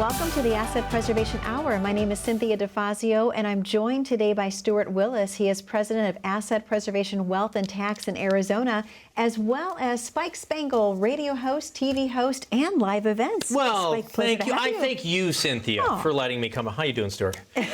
Welcome to the Asset Preservation Hour. My name is Cynthia DeFazio, and I'm joined today by Stuart Willis. He is president of Asset Preservation Wealth and Tax in Arizona, as well as Spike Spangle, radio host, TV host, and live events. Well, Spike, thank you. I thank you, Cynthia, for letting me come. How you doing, Stuart? Don't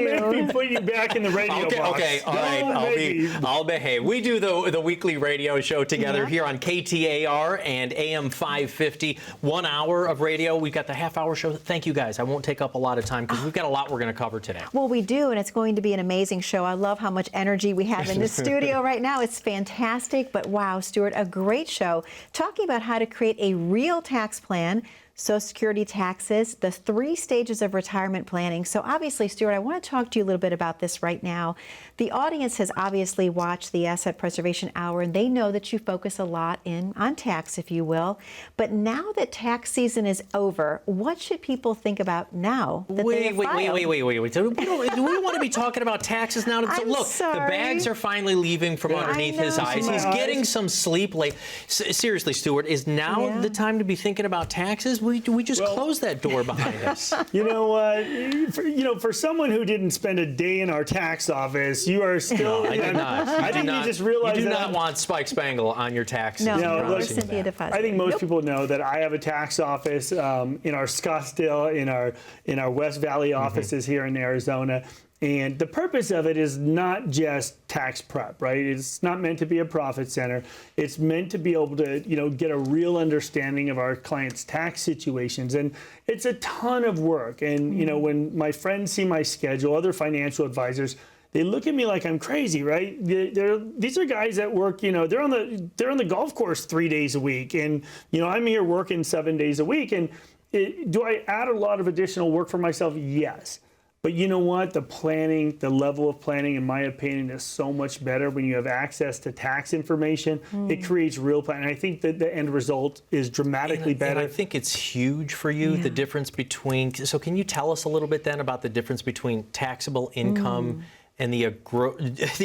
make me put you back in the radio box. Okay, all right. I'll behave. We do the weekly radio show together here on KTAR and AM 550. 1 hour of radio. We've got the half-hour show. Thank you, guys. I won't take up a lot of time because we've got a lot we're going to cover today. Well, we do, and it's going to be an amazing show. I love how much energy we have in the studio right now. It's fantastic, but wow, Stuart, a great show. Talking about how to create a real tax plan, Social Security taxes, the 3 stages of retirement planning. So obviously, Stuart, I want to talk to you a little bit about this right now. The audience has obviously watched the Asset Preservation Hour, and they know that you focus a lot on tax, if you will. But now that tax season is over, what should people think about now that Wait. Do we want to be talking about taxes now? Look, sorry. The bags are finally leaving from underneath his eyes. He's getting some sleep late. Seriously, Stuart, is now the time to be thinking about taxes? We just close that door behind us. You know what? For someone who didn't spend a day in our tax office, you are still. No, I did not. I think you just realized you do that. not want Spike Spangle on your taxes. No, Cynthia DeFazio. I think most people know that I have a tax office in our Scottsdale, in our West Valley offices here in Arizona. And the purpose of it is not just tax prep, right? It's not meant to be a profit center. It's meant to be able to, get a real understanding of our clients' tax situations. And it's a ton of work. And, when my friends see my schedule, other financial advisors, they look at me like I'm crazy, right? These are guys that work, they're on the golf course 3 days a week. And, I'm here working 7 days a week. And do I add a lot of additional work for myself? Yes. But you know what? The level of planning, in my opinion, is so much better when you have access to tax information. It creates real planning. I think that the end result is dramatically better. And I think it's huge for you, the difference between. So can you tell us a little bit then about the difference between taxable income and the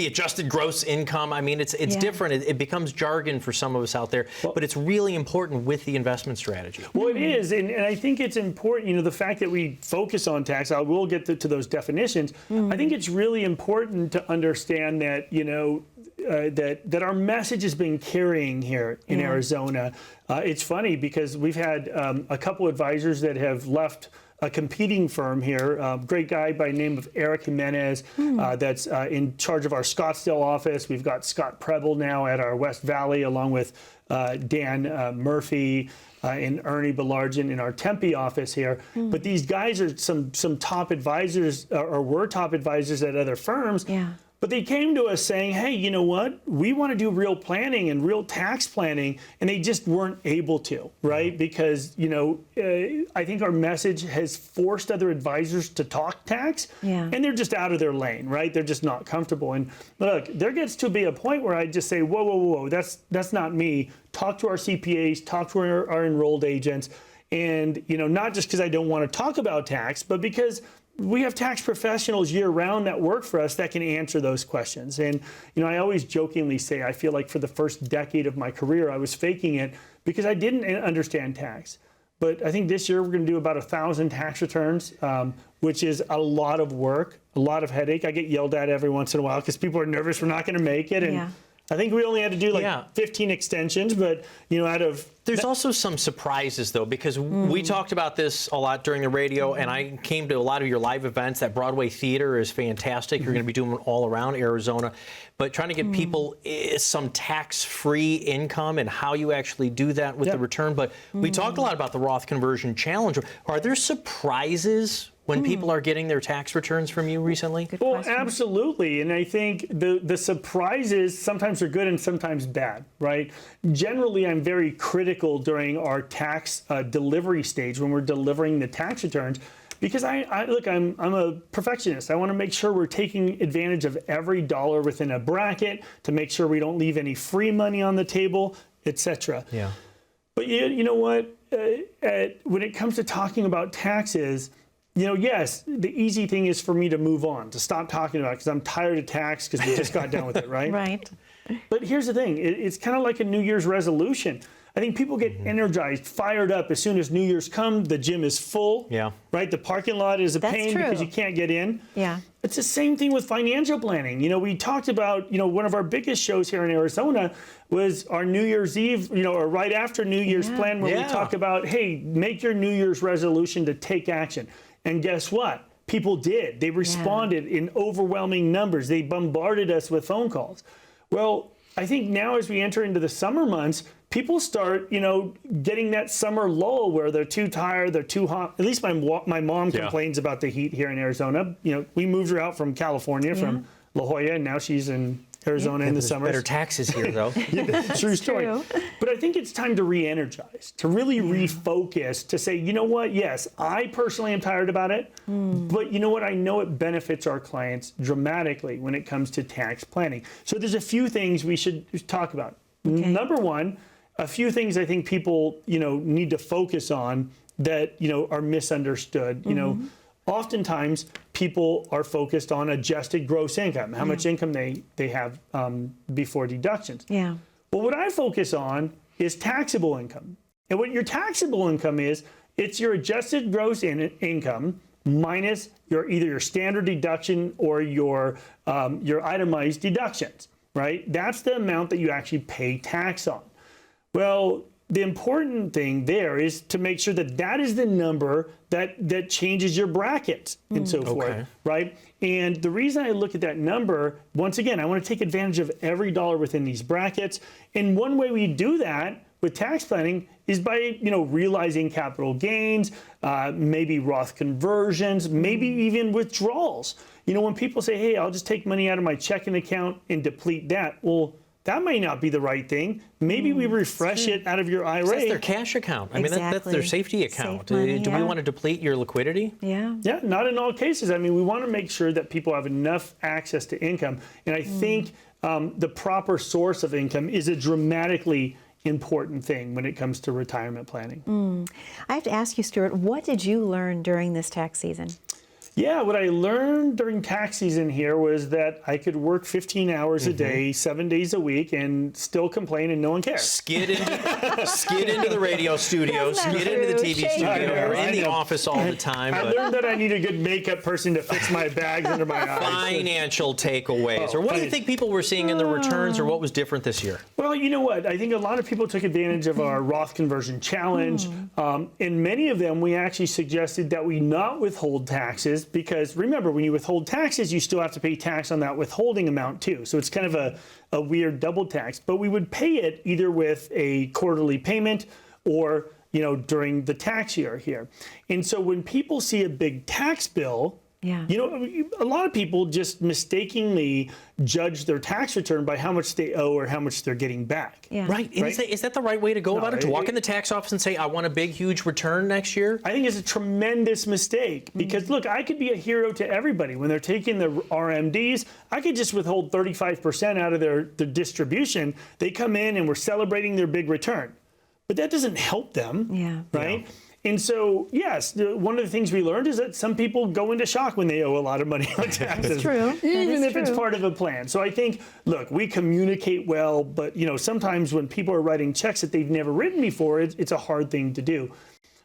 adjusted gross income? I mean, it's different. It becomes jargon for some of us out there, but it's really important with the investment strategy. Well, it is, and I think it's important, the fact that we focus on tax, I will get to those definitions. I think it's really important to understand that, that our message has been carrying here in Arizona. It's funny because we've had a couple advisors that have left a competing firm here, a great guy by the name of Eric Jimenez that's in charge of our Scottsdale office. We've got Scott Preble now at our West Valley, along with Dan Murphy and Ernie Belargin in our Tempe office here. But these guys are some top advisors, or were top advisors at other firms. But they came to us saying, hey, you know what? We want to do real planning and real tax planning. And they just weren't able to, right? Because, I think our message has forced other advisors to talk tax. And they're just out of their lane, right? They're just not comfortable. And look, there gets to be a point where I just say, whoa, that's not me. Talk to our CPAs, talk to our enrolled agents. And, not just because I don't want to talk about tax, but because we have tax professionals year-round that work for us that can answer those questions. And, I always jokingly say I feel like for the first decade of my career, I was faking it because I didn't understand tax. But I think this year we're going to do about 1,000 tax returns, which is a lot of work, a lot of headache. I get yelled at every once in a while because people are nervous we're not going to make it. And I think we only had to do 15 extensions, but out of... There's also some surprises, though, because we talked about this a lot during the radio, and I came to a lot of your live events. That Broadway theater is fantastic. You're going to be doing it all around Arizona. But trying to get people some tax-free income and how you actually do that with the return. But we talked a lot about the Roth Conversion Challenge. Are there surprises when people are getting their tax returns from you recently? Well, absolutely. And I think the surprises sometimes are good and sometimes bad, right? Generally, I'm very critical during our tax delivery stage when we're delivering the tax returns, because I'm a perfectionist. I want to make sure we're taking advantage of every dollar within a bracket to make sure we don't leave any free money on the table, etc. But you know what? When it comes to talking about taxes, yes, the easy thing is for me to move on, to stop talking about it, because I'm tired of tax because we just got done with it, right? Right. But here's the thing. It's kind of like a New Year's resolution. I think people get energized, fired up as soon as New Year's come. The gym is full. Yeah. Right. The parking lot is a pain true. because you can't get in. Yeah. It's the same thing with financial planning. You know, we talked about, you know, one of our biggest shows here in Arizona was our New Year's Eve, you know, or right after New Year's plan, where we talk about, hey, make your New Year's resolution to take action. And guess what? People did. They responded in overwhelming numbers. They bombarded us with phone calls. Well, I think now as we enter into the summer months, people start, you know, getting that summer lull where they're too tired, they're too hot. At least my mom complains about the heat here in Arizona. You know, we moved her out from California, from La Jolla, and now she's in Arizona in the summer. Better taxes here, though. True story. But I think it's time to re-energize, to really refocus, to say, you know what, yes, I personally am tired about it, but you know what, I know it benefits our clients dramatically when it comes to tax planning. So there's a few things we should talk about. Number one, a few things I think people, you know, need to focus on that, you know, are misunderstood. You know, oftentimes people are focused on adjusted gross income, how much income they have before deductions. Yeah. Well, what I focus on is taxable income. And what your taxable income is, it's your adjusted gross income minus either your standard deduction or your itemized deductions, right? That's the amount that you actually pay tax on. Well, the important thing there is to make sure that that is the number that changes your brackets and so forth, right? And the reason I look at that number, once again, I want to take advantage of every dollar within these brackets. And one way we do that with tax planning is by, you know, realizing capital gains, maybe Roth conversions, maybe even withdrawals. You know, when people say, hey, I'll just take money out of my checking account and deplete that, well, that may not be the right thing. Maybe we refresh it out of your IRA. That's their cash account. I mean, that's their safety account. Money, do we want to deplete your liquidity? Yeah. Yeah, not in all cases. I mean, we want to make sure that people have enough access to income. And I think the proper source of income is a dramatically important thing when it comes to retirement planning. I have to ask you, Stuart, what did you learn during this tax season? Yeah, what I learned during tax season here was that I could work 15 hours a day, 7 days a week, and still complain and no one cares. Skid into the radio studio, skid into the TV studio. You're in the office all the time. I learned that I need a good makeup person to fix my bags under my eyes. Financial takeaways. Or what do you think people were seeing in the returns, or what was different this year? Well, you know what? I think a lot of people took advantage of our Roth conversion challenge. And many of them, we actually suggested that we not withhold taxes, because remember, when you withhold taxes, you still have to pay tax on that withholding amount too. So it's kind of a weird double tax. But we would pay it either with a quarterly payment or, you know, during the tax year here. And so when people see a big tax bill, you know, a lot of people just mistakenly judge their tax return by how much they owe or how much they're getting back. Right. And is that the right way to go about it? To walk in the tax office and say, I want a big, huge return next year? I think it's a tremendous mistake because, look, I could be a hero to everybody. When they're taking the RMDs, I could just withhold 35% out of their distribution. They come in and we're celebrating their big return. But that doesn't help them, right? Yeah. And so, yes, one of the things we learned is that some people go into shock when they owe a lot of money on taxes. That's true. Even if it's part of a plan. So I think, look, we communicate well, but, you know, sometimes when people are writing checks that they've never written before, it's a hard thing to do.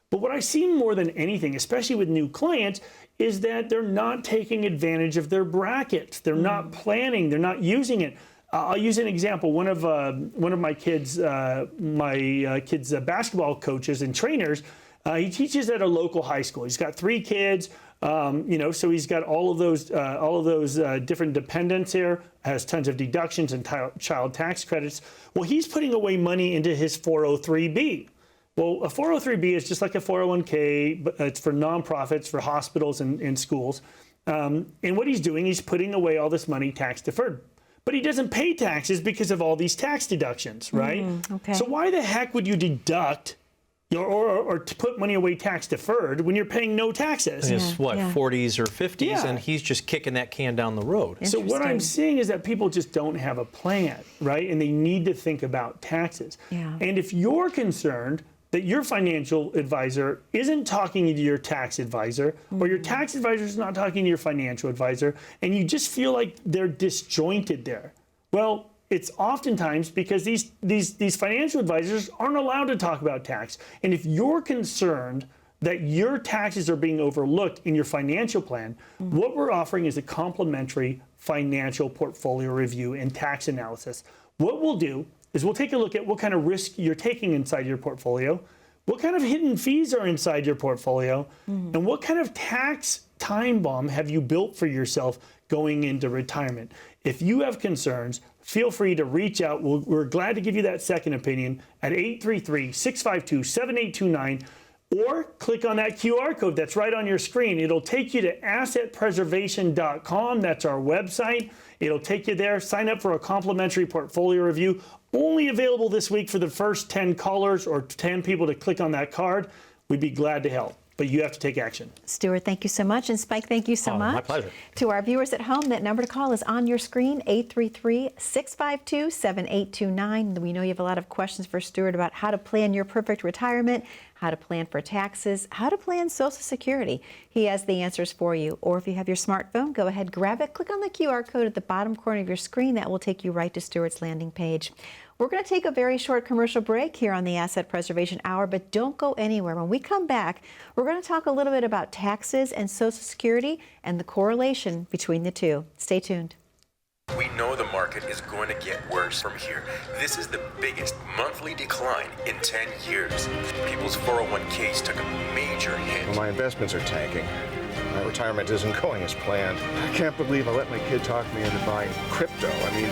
But what I see more than anything, especially with new clients, is that they're not taking advantage of their brackets. They're not planning. They're not using it. I'll use an example. One of my kids' basketball coaches and trainers, he teaches at a local high school. He's got 3 kids, you know, so he's got all of those different dependents here, has tons of deductions and child tax credits. Well, he's putting away money into his 403B. Well, a 403B is just like a 401k, but it's for nonprofits, for hospitals and schools. And what he's doing, he's putting away all this money tax deferred. But he doesn't pay taxes because of all these tax deductions, right? So why the heck would you deduct or to put money away tax deferred when you're paying no taxes? It's 40s or 50s, and he's just kicking that can down the road. So what I'm seeing is that people just don't have a plan, right? And they need to think about taxes. And if you're concerned that your financial advisor isn't talking to your tax advisor, or your tax advisor is not talking to your financial advisor, and you just feel like they're disjointed there, well, it's oftentimes because these financial advisors aren't allowed to talk about tax. And if you're concerned that your taxes are being overlooked in your financial plan, what we're offering is a complimentary financial portfolio review and tax analysis. What we'll do is we'll take a look at what kind of risk you're taking inside your portfolio, what kind of hidden fees are inside your portfolio, and what kind of tax time bomb have you built for yourself going into retirement. If you have concerns, feel free to reach out. We're glad to give you that second opinion at 833-652-7829. Or click on that QR code that's right on your screen. It'll take you to assetpreservation.com. That's our website. It'll take you there. Sign up for a complimentary portfolio review. Only available this week for the first 10 callers or 10 people to click on that card. We'd be glad to help, but you have to take action. Stuart, thank you so much. And Spike, thank you so much. My pleasure. To our viewers at home, that number to call is on your screen, 833-652-7829. We know you have a lot of questions for Stuart about how to plan your perfect retirement, how to plan for taxes, how to plan Social Security. He has the answers for you. Or if you have your smartphone, go ahead, grab it, click on the QR code at the bottom corner of your screen. That will take you right to Stuart's landing page. We're going to take a very short commercial break here on the Asset Preservation Hour, but don't go anywhere. When we come back, we're going to talk a little bit about taxes and Social Security and the correlation between the two. Stay tuned. We know the market is going to get worse from here. This is the biggest monthly decline in 10 years. People's 401ks took a major hit. Well, my investments are tanking. My retirement isn't going as planned. I can't believe I let my kid talk me into buying crypto. I mean,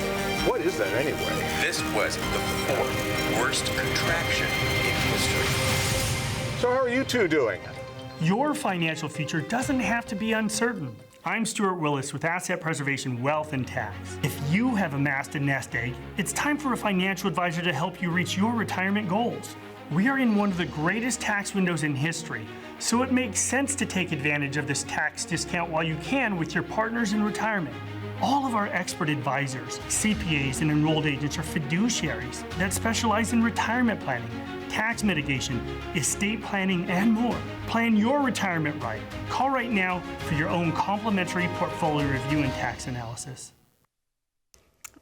what is that anyway? This was the fourth worst contraction in history. So how are you two doing? Your financial future doesn't have to be uncertain. I'm Stuart Willis with Asset Preservation Wealth and Tax. If you have amassed a nest egg, it's time for a financial advisor to help you reach your retirement goals. We are in one of the greatest tax windows in history, so it makes sense to take advantage of this tax discount while you can with your partners in retirement. All of our expert advisors, CPAs, and enrolled agents are fiduciaries that specialize in retirement planning, tax mitigation, estate planning, and more. Plan your retirement right. Call right now for your own complimentary portfolio review and tax analysis.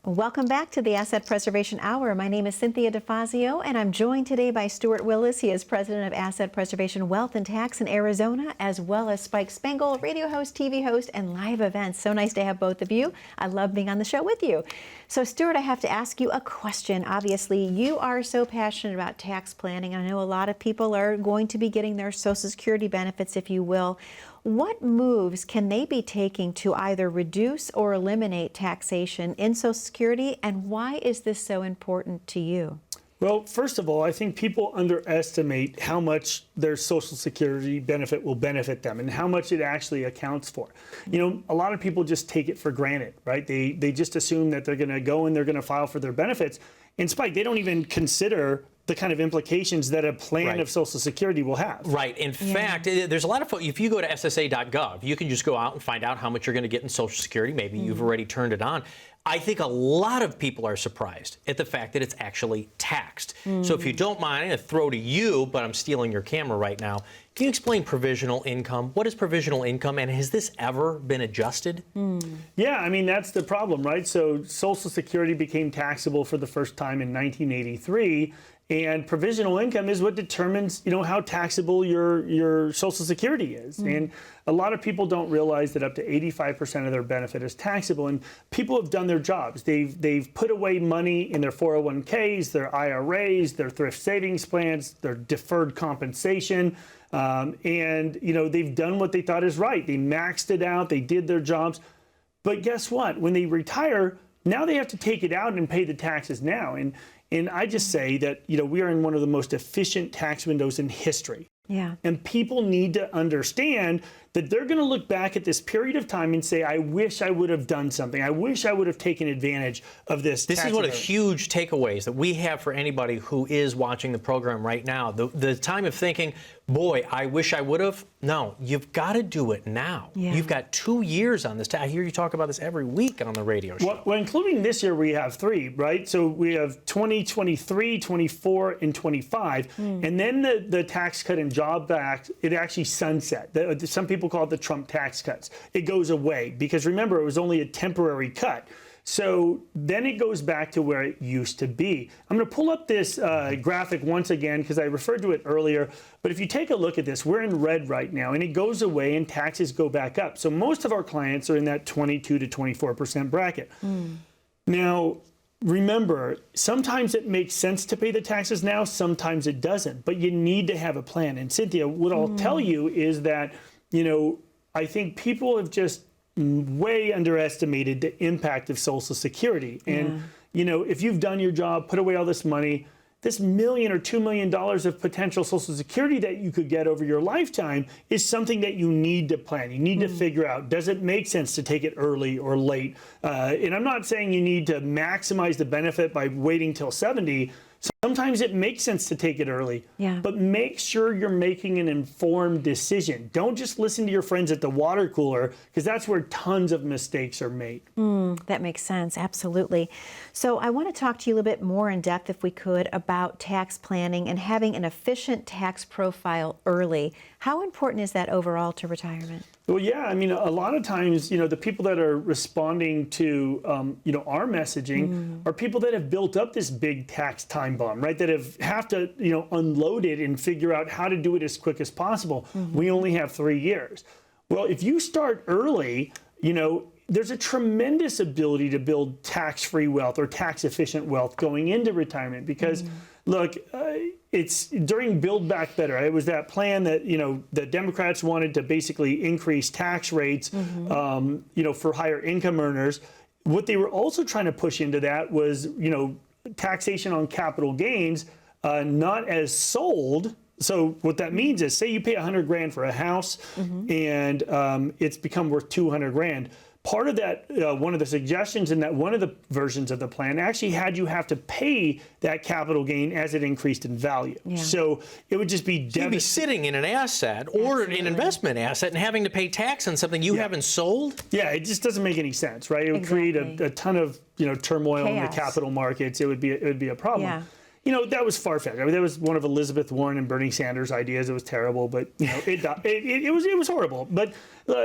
Welcome back to the Asset Preservation Hour. My name is Cynthia DeFazio, and I'm joined today by Stuart Willis. He is president of Asset Preservation Wealth and Tax in Arizona, as well as Spike Spangle, radio host, TV host, and live events. So nice to have both of you. I love being on the show with you. So, Stuart, I have to ask you a question. Obviously, you are so passionate about tax planning. I know a lot of people are going to be getting their Social Security benefits, if you will. What moves can they be taking to either reduce or eliminate taxation in Social Security, and why is this so important to you? Well, first of all, I think people underestimate how much their Social Security benefit will benefit them and how much it actually accounts for. You know, a lot of people just take it for granted, right? They just assume that they're going to go and they're going to file for their benefits. In Spike, they don't even consider the kind of implications that a plan of Social Security will have. Right. In fact, there's a lot of, if you go to SSA.gov, you can just go out and find out how much you're going to get in Social Security. Maybe you've already turned it on. I think a lot of people are surprised at the fact that it's actually taxed. So if you don't mind, I'm going to throw to you, but I'm stealing your camera right now. Can you explain provisional income? What is provisional income, and has this ever been adjusted? Yeah, I mean, that's the problem, right? So Social Security became taxable for the first time in 1983. And provisional income is what determines, you know, how taxable your Social Security is. And a lot of people don't realize that up to 85% of their benefit is taxable. And people have done their jobs. They've put away money in their 401ks, their IRAs, their thrift savings plans, their deferred compensation. And, you know, they've done what they thought is right. They maxed it out. They did their jobs. But guess what? When they retire, now they have to take it out and pay the taxes now. And I just say that, you know, we are in one of the most efficient tax windows in history. Yeah. And people need to understand that they're going to look back at this period of time and say, I wish I would have done something. I wish I would have taken advantage of this. This is one of the huge takeaways that we have for anybody who is watching the program right now. The time of thinking, boy, I wish I would have. No, you've got to do it now. Yeah. You've got 2 years on this. I hear you talk about this every week on the radio show. Well, including this year, we have 3, right? So we have 2023, 24, and 25. And then the Tax Cut and Job Act, it actually sunset. Some people call it the Trump tax cuts. It goes away because, remember, it was only a temporary cut. So then it goes back to where it used to be. I'm going to pull up this graphic once again because I referred to it earlier. But if you take a look at this, we're in red right now, and it goes away and taxes go back up. So most of our clients are in that 22 to 24% bracket. Now, remember, sometimes it makes sense to pay the taxes now, sometimes it doesn't. But you need to have a plan. And Cynthia, what I'll tell you is that, you know, I think people have just way underestimated the impact of Social Security. And, you know, if you've done your job, put away all this money, this $1 million or $2 million of potential Social Security that you could get over your lifetime is something that you need to plan. You need to figure out, does it make sense to take it early or late? And I'm not saying you need to maximize the benefit by waiting till 70. Sometimes it makes sense to take it early, but make sure you're making an informed decision. Don't just listen to your friends at the water cooler, because that's where tons of mistakes are made. That makes sense, absolutely. So I want to talk to you a little bit more in depth, if we could, about tax planning and having an efficient tax profile early. How important is that overall to retirement? Well, yeah, I mean, a lot of times, you know, the people that are responding to, you know, our messaging are people that have built up this big tax time bomb, right? That have to, you know, unload it and figure out how to do it as quick as possible. We only have 3 years. Well, if you start early, you know, there's a tremendous ability to build tax-free wealth or tax-efficient wealth going into retirement because, look, it's during Build Back Better. It was that plan that, you know, the Democrats wanted to basically increase tax rates, you know, for higher income earners. What they were also trying to push into that was, you know, taxation on capital gains, not as sold. So what that means is, say you pay $100 grand for a house and it's become worth $200 grand. Part of that, one of the suggestions in that one of the versions of the plan actually had you have to pay that capital gain as it increased in value. So it would just be You'd be sitting in an asset or an investment asset and having to pay tax on something you haven't sold. Yeah, it just doesn't make any sense, right? It would create a ton of, you know, turmoil in the capital markets. It would be a problem. You know, that was far-fetched. I mean, that was one of Elizabeth Warren and Bernie Sanders' ideas. It was terrible, but, you know, it was horrible. But,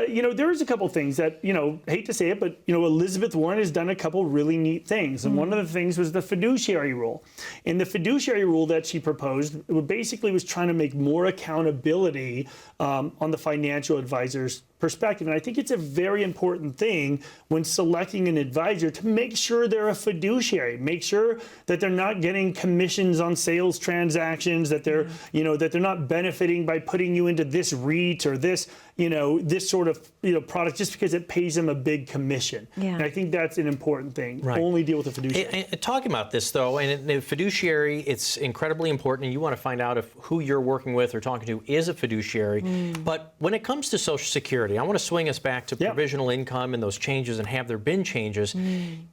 you know, there was a couple things that, you know, hate to say it, but, you know, Elizabeth Warren has done a couple really neat things. And one of the things was the fiduciary rule. And the fiduciary rule that she proposed basically was trying to make more accountability on the financial advisor's perspective. And I think it's a very important thing when selecting an advisor to make sure they're a fiduciary, make sure that they're not getting commissions on sales transactions, that they're, you know, that they're not benefiting by putting you into this REIT or this, you know, this sort of, you know, product just because it pays them a big commission. And I think that's an important thing. Only deal with the fiduciary. And talking about this though, and the fiduciary, it's incredibly important, and you want to find out if who you're working with or talking to is a fiduciary. But when it comes to Social Security, I want to swing us back to provisional income and those changes, and have there been changes.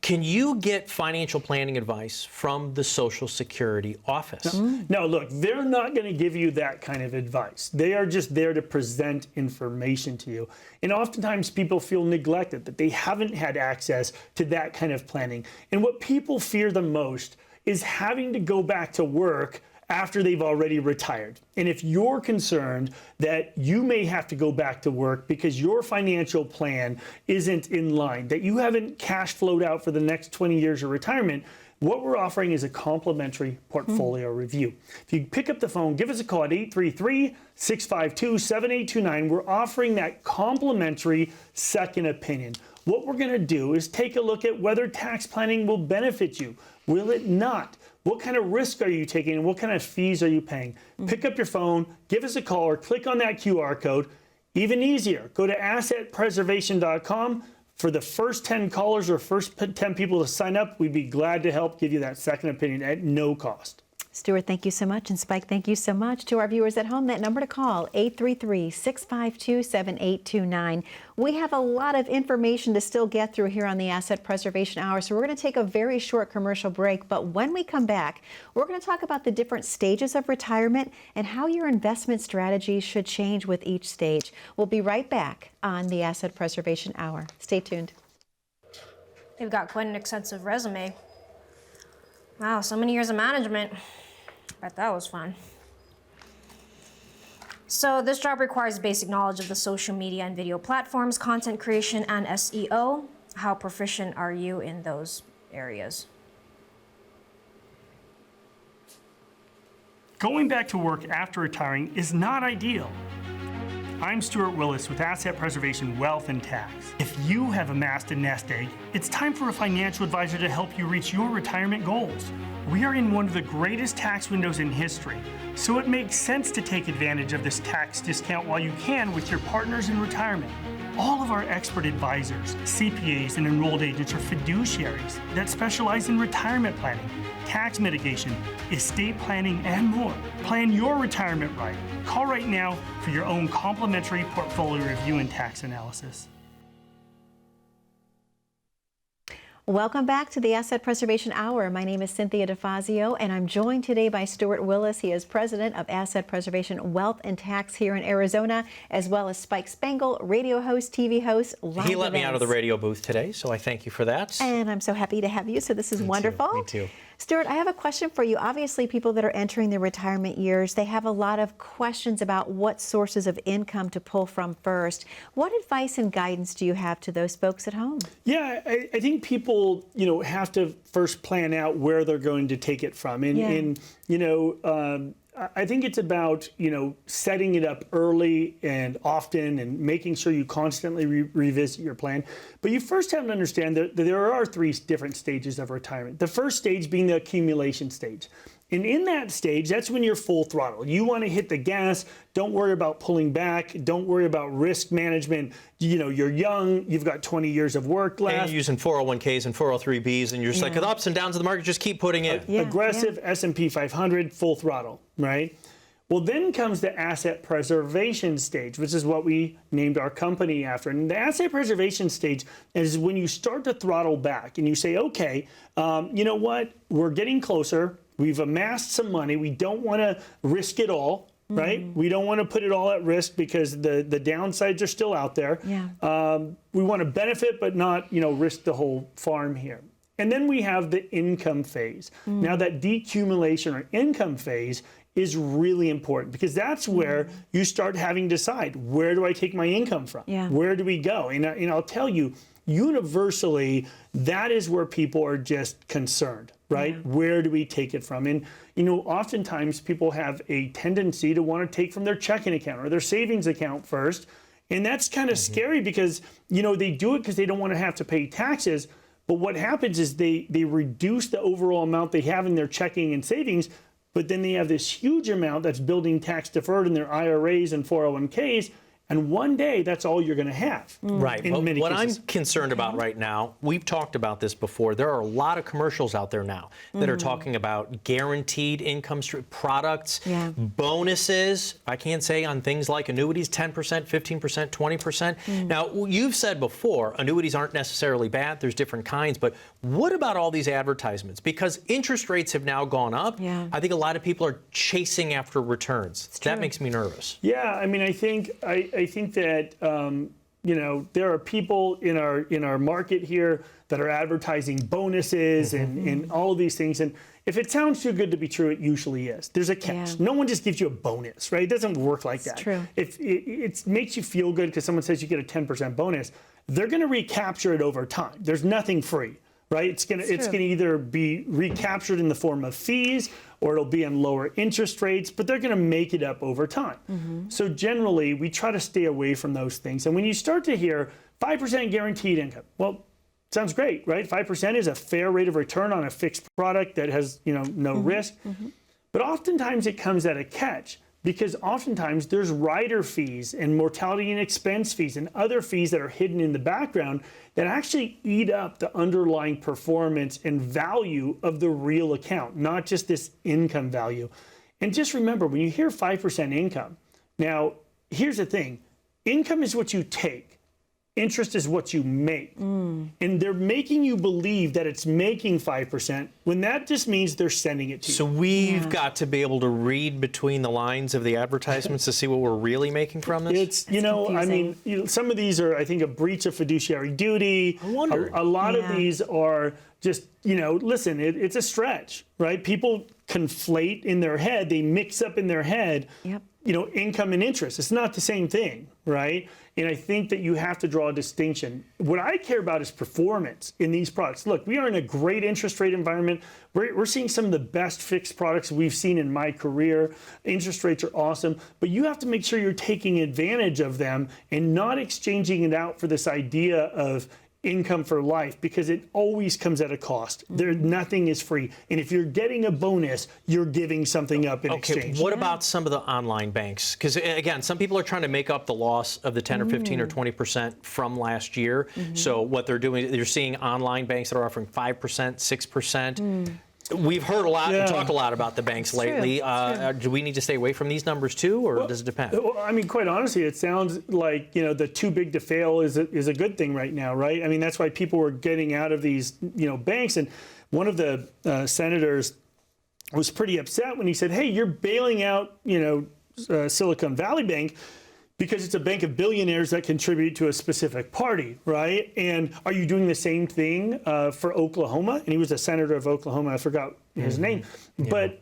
Can you get financial planning advice from the Social Security office? No, look, they're not going to give you that kind of advice. They are just there to present information to you. And oftentimes people feel neglected, that they haven't had access to that kind of planning. And what people fear the most is having to go back to work after they've already retired. And if you're concerned that you may have to go back to work because your financial plan isn't in line, that you haven't cash flowed out for the next 20 years of retirement, what we're offering is a complimentary portfolio review. If you pick up the phone, give us a call at 833-652-7829. We're offering that complimentary second opinion. What we're going to do is take a look at whether tax planning will benefit you. Will it not? What kind of risk are you taking and what kind of fees are you paying? Pick up your phone, give us a call, or click on that QR code. Even easier, go to assetpreservation.com. For the first 10 callers or first 10 people to sign up, we'd be glad to help give you that second opinion at no cost. Stuart, thank you so much. And Spike, thank you so much. To our viewers at home, that number to call, 833-652-7829. We have a lot of information to still get through here on the Asset Preservation Hour, so we're going to take a very short commercial break. But when we come back, we're going to talk about the different stages of retirement and how your investment strategy should change with each stage. We'll be right back on the Asset Preservation Hour. Stay tuned. They've got quite an extensive resume. Wow, so many years of management. Bet that was fun. So this job requires basic knowledge of the social media and video platforms, content creation, and SEO. how proficient are you in those areas? Going back to work after retiring is not ideal. I'm Stuart Willis with Asset Preservation Wealth and Tax. If you have amassed a nest egg, it's time for a financial advisor to help you reach your retirement goals. We are in one of the greatest tax windows in history, so it makes sense to take advantage of this tax discount while you can with your partners in retirement. All of our expert advisors, CPAs, and enrolled agents are fiduciaries that specialize in retirement planning, tax mitigation, estate planning, and more. Plan your retirement right. Call right now for your own complimentary portfolio review and tax analysis. Welcome back to the Asset Preservation Hour. My name is Cynthia DeFazio, and I'm joined today by Stuart Willis. He is president of Asset Preservation Wealth and Tax here in Arizona, as well as Spike Spangle, radio host, TV host, live He let me out of the events. radio booth today, so I thank you for that. And I'm so happy to have you, so this is wonderful. Me too. Stuart, I have a question for you. Obviously, people that are entering their retirement years, they have a lot of questions about what sources of income to pull from first. What advice and guidance do you have to those folks at home? Yeah, I think people, have to first plan out where they're going to take it from. And I think it's about, setting it up early and often and making sure you constantly revisit your plan. But you first have to understand that there are 3 different stages of retirement. The first stage being the accumulation stage. And in that stage, that's when you're full throttle. You want to hit the gas. Don't worry about pulling back. Don't worry about risk management. You're young. You've got 20 years of work left. And you're using 401ks and 403bs, and you're just like, the ups and downs of the market, just keep putting it. Aggressive S&P 500, full throttle, right? Well, then comes the asset preservation stage, which is what we named our company after. And the asset preservation stage is when you start to throttle back and you say, okay, you know what? We're getting closer. We've amassed some money. We don't want to risk it all, right? We don't want to put it all at risk because the downsides are still out there. Yeah. We want to benefit, but not, risk the whole farm here. And then we have the income phase. Now that decumulation or income phase is really important because that's where you start having to decide, where do I take my income from? Yeah. Where do we go? And I'll tell you, universally, that is where people are just concerned, right? Yeah. Where do we take it from? And, oftentimes people have a tendency to want to take from their checking account or their savings account first. And that's kind of scary because, they do it because they don't want to have to pay taxes. But what happens is they reduce the overall amount they have in their checking and savings, but then they have this huge amount that's building tax deferred in their IRAs and 401ks. And one day, that's all you're going to have. Right. In many what cases. I'm concerned about right now, we've talked about this before. There are a lot of commercials out there now that are talking about guaranteed income stream products, bonuses. I can't say on things like annuities, 10%, 15%, 20%. Now, you've said before, annuities aren't necessarily bad. There's different kinds. But what about all these advertisements? Because interest rates have now gone up. Yeah. I think a lot of people are chasing after returns. That makes me nervous. Yeah, I mean, I think that there are people in our market here that are advertising bonuses and all of these things. And if it sounds too good to be true, it usually is. There's a catch. Yeah. No one just gives you a bonus, right? It doesn't work like that. It's true. If it makes you feel good because someone says you get a 10% bonus, they're going to recapture it over time. There's nothing free, right? It's going to either be recaptured in the form of fees or it'll be in lower interest rates, but they're going to make it up over time. So generally, we try to stay away from those things. And when you start to hear 5% guaranteed income, well, sounds great, right? 5% is a fair rate of return on a fixed product that has, no risk. But oftentimes it comes at a catch because oftentimes there's rider fees and mortality and expense fees and other fees that are hidden in the background that actually eat up the underlying performance and value of the real account, not just this income value. And just remember, when you hear 5% income, now here's the thing, income is what you take. Interest is what you make. And they're making you believe that it's making 5% when that just means they're sending it to you. So we've got to be able to read between the lines of the advertisements to see what we're really making from this? It's, some of these are, I think, a breach of fiduciary duty. I wonder. A lot of these are just, listen, it's a stretch, right? People conflate in their head, they mix up in their head, Yep. Income and interest. It's not the same thing, right? And I think that you have to draw a distinction. What I care about is performance in these products. Look, we are in a great interest rate environment. We're seeing some of the best fixed products we've seen in my career. Interest rates are awesome, but you have to make sure you're taking advantage of them and not exchanging it out for this idea of income for life, because it always comes at a cost. Nothing is free. And if you're getting a bonus, you're giving something up in exchange. What about some of the online banks? Because again, some people are trying to make up the loss of the 10 or 15 or 20% from last year. So what they're doing, you're seeing online banks that are offering 5%, 6%. We've heard a lot and talk a lot about the banks lately. Do we need to stay away from these numbers too, or does it depend? Well, I mean, quite honestly, it sounds like, the too big to fail is a good thing right now, right? I mean, that's why people were getting out of these, banks. And one of the senators was pretty upset when he said, hey, you're bailing out, Silicon Valley Bank because it's a bank of billionaires that contribute to a specific party, right? And are you doing the same thing for Oklahoma? And he was a senator of Oklahoma. I forgot his name. Yeah. But,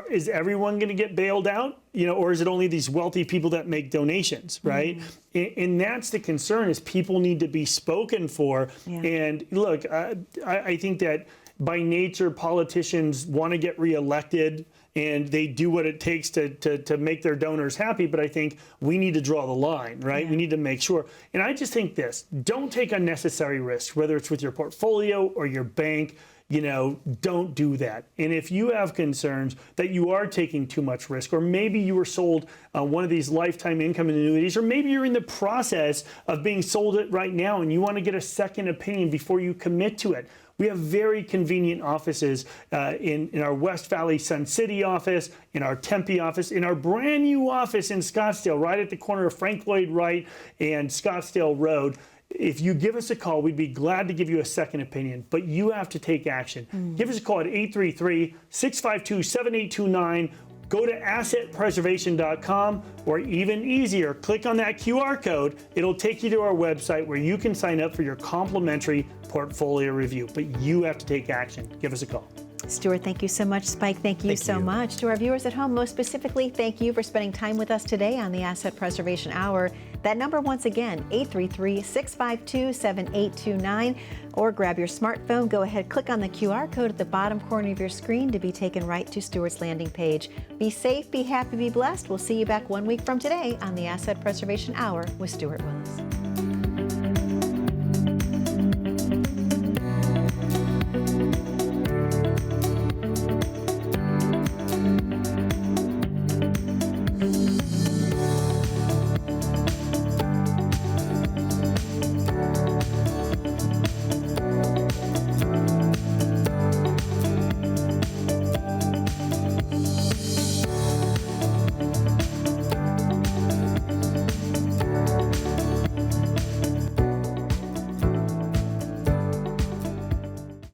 is everyone going to get bailed out? Or is it only these wealthy people that make donations, right? And that's the concern, is people need to be spoken for. Yeah. And look, I think that by nature, politicians want to get reelected, and they do what it takes to make their donors happy. But I think we need to draw the line, right? Yeah. We need to make sure. And I just think this: don't take unnecessary risks, whether it's with your portfolio or your bank. Don't do that. And if you have concerns that you are taking too much risk, or maybe you were sold one of these lifetime income annuities, or maybe you're in the process of being sold it right now and you want to get a second opinion before you commit to it, we have very convenient offices in our West Valley Sun City office, in our Tempe office, in our brand new office in Scottsdale, right at the corner of Frank Lloyd Wright and Scottsdale Road. If you give us a call, we'd be glad to give you a second opinion, but you have to take action. Give us a call at 833-652-7829. Go to assetpreservation.com, or even easier, click on that QR code. It'll take you to our website where you can sign up for your complimentary portfolio review, but you have to take action. Give us a call. Stuart, thank you so much. Spike, thank you so much. To our viewers at home, most specifically, thank you for spending time with us today on the Asset Preservation Hour. That number, once again, 833-652-7829. Or grab your smartphone, go ahead, click on the QR code at the bottom corner of your screen to be taken right to Stuart's landing page. Be safe, be happy, be blessed. We'll see you back 1 week from today on the Asset Preservation Hour with Stuart Willis.